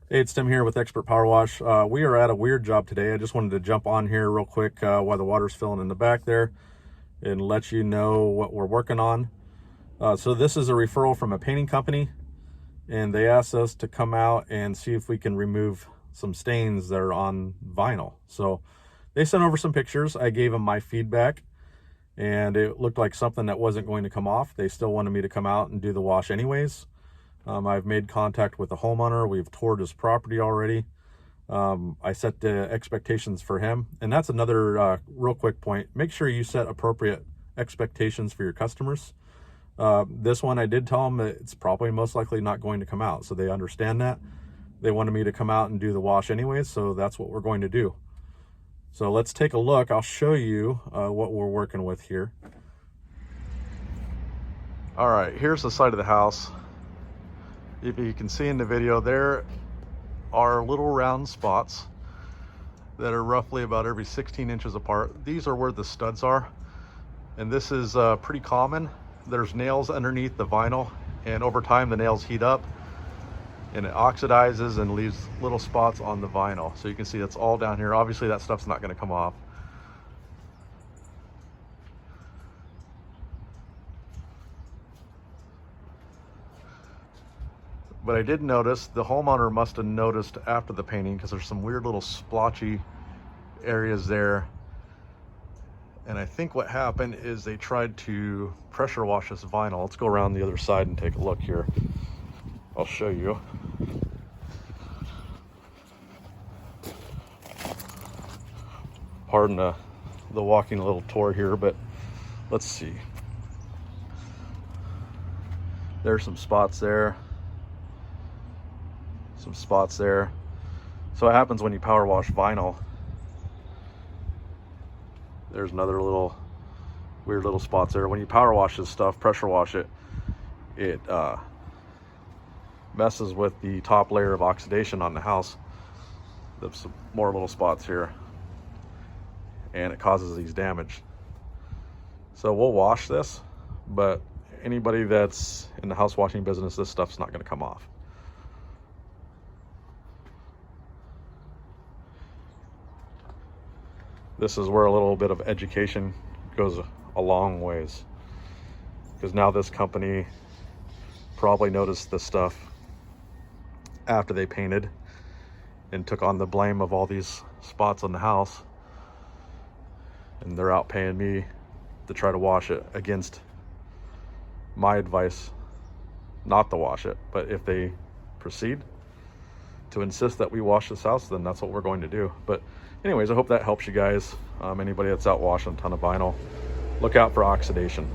Hey, it's Tim here with Expert Power Wash. We are at a weird job today. I just wanted to jump on here real quick while the water's filling in the back there and let you know what we're working on. So this is a referral from a painting company, and they asked us to come out and see if we can remove some stains that are on vinyl. So they sent over some pictures. I gave them my feedback, and it looked like something that wasn't going to come off. They still wanted me to come out and do the wash anyways. I've made contact with the homeowner. We've toured his property already. I set the expectations for him. And that's another real quick point. Make sure you set appropriate expectations for your customers. This one, I did tell them that it's probably most likely not going to come out. So they understand that. They wanted me to come out and do the wash anyways. So that's what we're going to do. So let's take a look. I'll show you what we're working with here. All right, here's the side of the house. If you can see in the video, there are little round spots that are roughly about every 16 inches apart. These are where the studs are, and this is pretty common. There's nails underneath the vinyl, and over time the nails heat up and it oxidizes and leaves little spots on the vinyl. So you can see it's all down here. Obviously that stuff's not going to come off. But I did notice, the homeowner must have noticed after the painting, because there's some weird little splotchy areas there. And I think what happened is they tried to pressure wash this vinyl. Let's go around the other side and take a look here. I'll show you. Pardon the walking a little tour here, but let's see. There's some spots there. Some spots there. So what happens when you power wash vinyl, there's another little weird little spots there. When you power wash this stuff, pressure wash it, it messes with the top layer of oxidation on the house. There's some more little spots here, and it causes these damage. So we'll wash this, but anybody that's in the house washing business, this stuff's not going to come off. This is where a little bit of education goes a long ways, because now this company probably noticed this stuff after they painted and took on the blame of all these spots on the house, and they're out paying me to try to wash it against my advice not to wash it. But if they proceed to insist that we wash this house, then that's what we're going to do. But anyways, I hope that helps you guys. Anybody that's out washing a ton of vinyl, look out for oxidation.